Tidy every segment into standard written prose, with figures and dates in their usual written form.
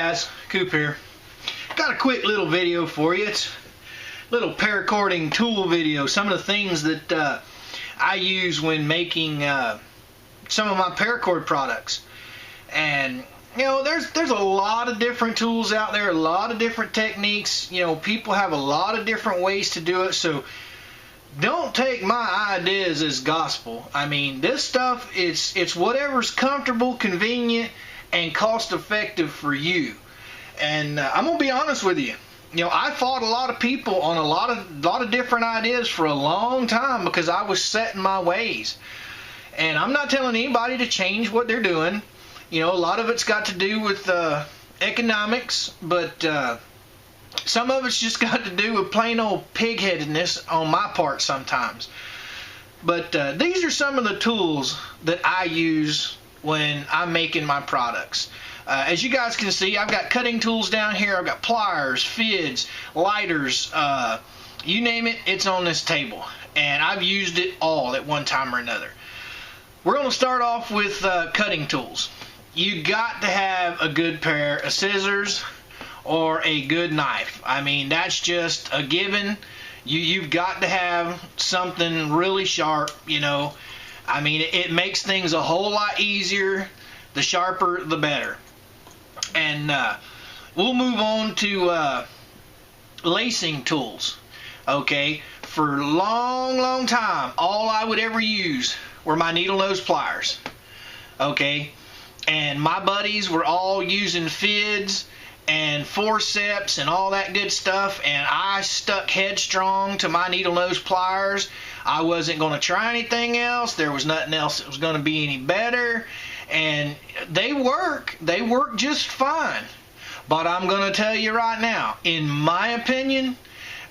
guys, Coop here. Got a quick little video for you. It's a little paracording tool video. Some of the things that I use when making some of my paracord products. And you know, there's a lot of different tools out there, a lot of different techniques. You know, people have a lot of different ways to do it. So don't take my ideas as gospel. I mean, this stuff, it's whatever's comfortable, convenient, and cost effective for you. And I'm gonna be honest with you. You know, I fought a lot of people on a lot of different ideas for a long time because I was set in my ways. And I'm not telling anybody to change what they're doing. You know, a lot of it's got to do with economics, but some of it's just got to do with plain old pig-headedness on my part sometimes. But these are some of the tools that I use when I'm making my products. As you guys can see, I've got cutting tools down here. I've got pliers, fids, lighters, you name it, it's on this table. And I've used it all at one time or another. We're going to start off with cutting tools. You got to have a good pair of scissors or a good knife. I mean, that's just a given. You've got to have something really sharp, you know. I mean, it makes things a whole lot easier. The sharper, the better. And we'll move on to lacing tools. Okay, for a long time, all I would ever use were my needle nose pliers. Okay, and my buddies were all using fids and forceps and all that good stuff, and I stuck headstrong to my needle nose pliers. I wasn't going to try anything else. There was nothing else that was going to be any better, and they work just fine. But I'm going to tell you right now, in my opinion,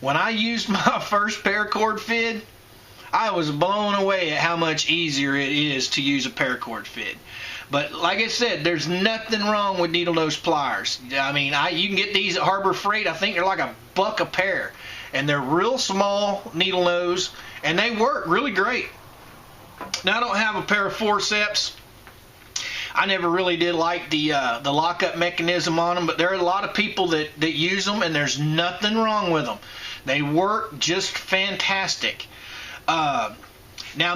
when I used my first paracord fid, I was blown away at how much easier it is to use a paracord fid. But like I said, there's nothing wrong with needle nose pliers. I mean, you can get these at Harbor Freight. I think they're like $1 a pair. And they're real small needle nose, and they work really great. Now, I don't have a pair of forceps. I never really did like the lockup mechanism on them, but there are a lot of people that use them, and there's nothing wrong with them. They work just fantastic. Now,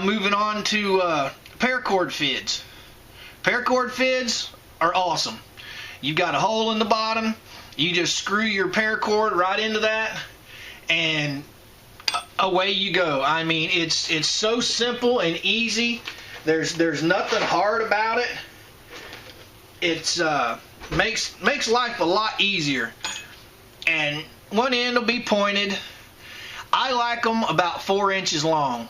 moving on to paracord fids. Paracord fids are awesome. You've got a hole in the bottom. You just screw your paracord right into that, and away you go. I mean, it's so simple and easy. There's nothing hard about it. It's makes life a lot easier. And one end will be pointed. I like them about 4 inches long.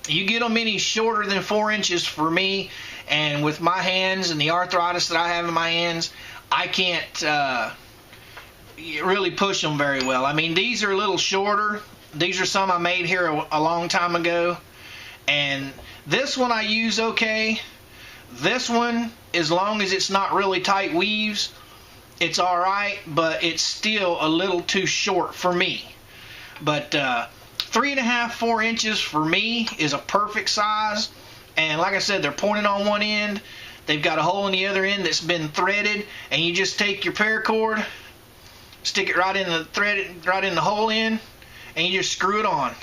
You get them any shorter than 4 inches for me, and with my hands and the arthritis that I have in my hands, I can't really push them very well. I mean, these are a little shorter. These are some I made here a long time ago, and this one I use okay. This one, as long as it's not really tight weaves, it's alright, but it's still a little too short for me. But 3.5, 4 inches for me is a perfect size. And like I said, they're pointed on one end. They've got a hole in the other end that's been threaded, and you just take your paracord, stick it right in the hole end, and you just screw it on.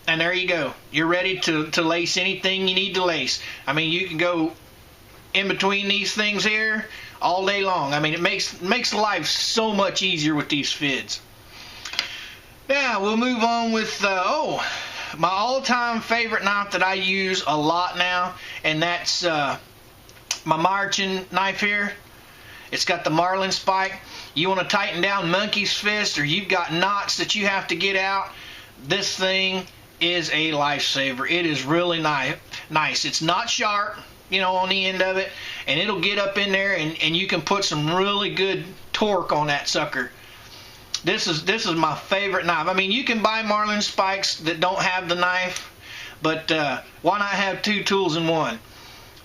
And there you go. You're ready to lace anything you need to lace. I mean, you can go in between these things here all day long. I mean, it makes life so much easier with these fids. Now we'll move on with my all-time favorite knife that I use a lot now, and that's my marching knife here. It's got the marlin spike. You want to tighten down monkey's fist, or you've got knots that you have to get out, this thing is a lifesaver. It is really nice. It's not sharp, you know, on the end of it, and it'll get up in there, and you can put some really good torque on that sucker. This is my favorite knife. I mean, you can buy marlin spikes that don't have the knife, but why not have two tools in one?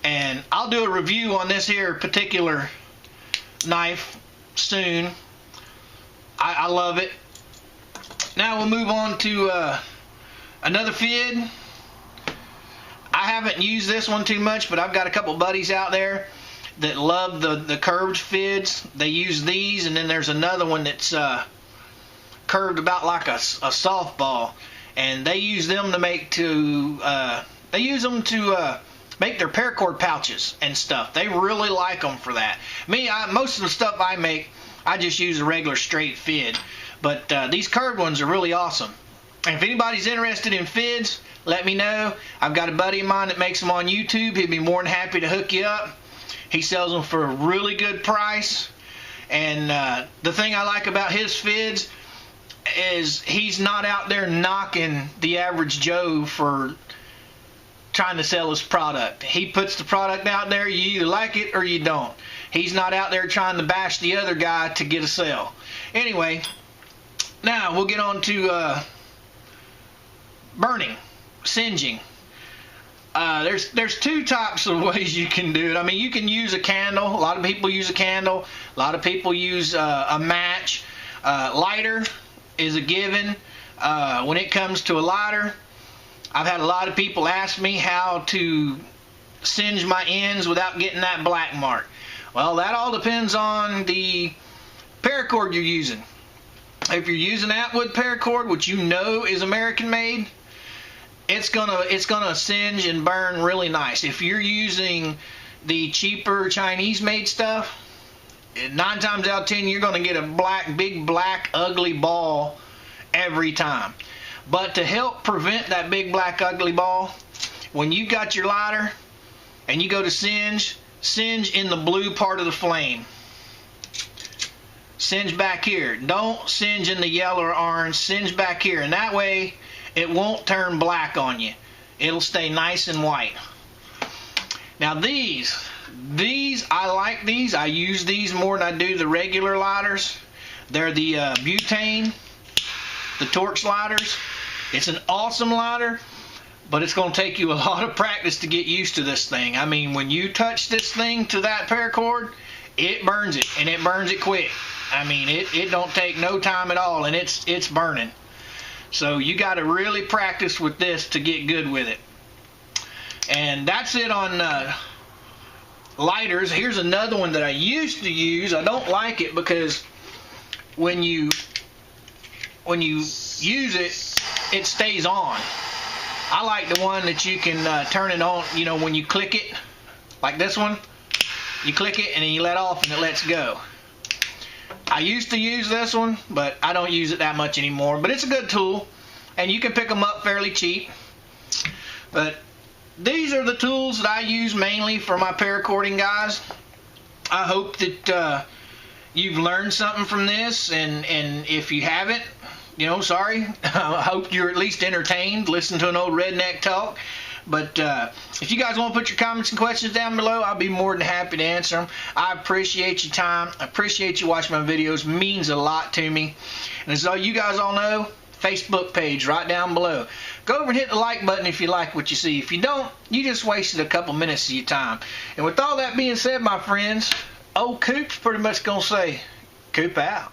And I'll do a review on this here particular knife soon. I love it. Now we'll move on to another fid. I haven't used this one too much, but I've got a couple buddies out there that love the curved fids, they use these, and then there's another one that's curved about like a softball, and they use them to make make their paracord pouches and stuff. They really like them for that. Most of the stuff I make, I just use a regular straight fid, but these curved ones are really awesome. And if anybody's interested in fids, let me know. I've got a buddy of mine that makes them on YouTube. He'd be more than happy to hook you up. He sells them for a really good price. And the thing I like about his fids is he's not out there knocking the average Joe for trying to sell his product. He puts the product out there. You either like it or you don't. He's not out there trying to bash the other guy to get a sale. Anyway, now we'll get on to burning, singeing. There's two types of ways you can do it. I mean, you can use a candle. A lot of people use a candle. A lot of people use a match. Lighter is a given. When it comes to a lighter, I've had a lot of people ask me how to singe my ends without getting that black mark. Well, that all depends on the paracord you're using. If you're using Atwood paracord, which you know is American made, it's gonna singe and burn really nice. If you're using the cheaper Chinese made stuff, 9 times out of 10 you're gonna get a big black ugly ball every time. But to help prevent that big black ugly ball, when you got your lighter and you go to singe in the blue part of the flame. Singe back here. Don't singe in the yellow or orange. Singe back here, and that way it won't turn black on you. It'll stay nice and white. Now these I like these. I use these more than I do the regular lighters. They're the butane, the torch lighters. It's an awesome lighter, but it's going to take you a lot of practice to get used to this thing. I mean, when you touch this thing to that paracord, it burns it, and it burns it quick. I mean, it don't take no time at all, and it's burning. So you got to really practice with this to get good with it. And that's it on lighters. Here's another one that I used to use. I don't like it because when you use it, it stays on. I like the one that you can turn it on, you know, when you click it, like this one. You click it and then you let off and it lets go. I used to use this one, but I don't use it that much anymore. But it's a good tool, and you can pick them up fairly cheap. But these are the tools that I use mainly for my paracording, guys. I hope that you've learned something from this, and if you haven't, you know, sorry. I hope you're at least entertained. Listen to an old redneck talk. But if you guys want to put your comments and questions down below, I'll be more than happy to answer them. I appreciate your time. I appreciate you watching my videos. It means a lot to me. And as you guys all know, Facebook page right down below. Go over and hit the like button if you like what you see. If you don't, you just wasted a couple minutes of your time. And with all that being said, my friends, old Coop's pretty much going to say, Coop out.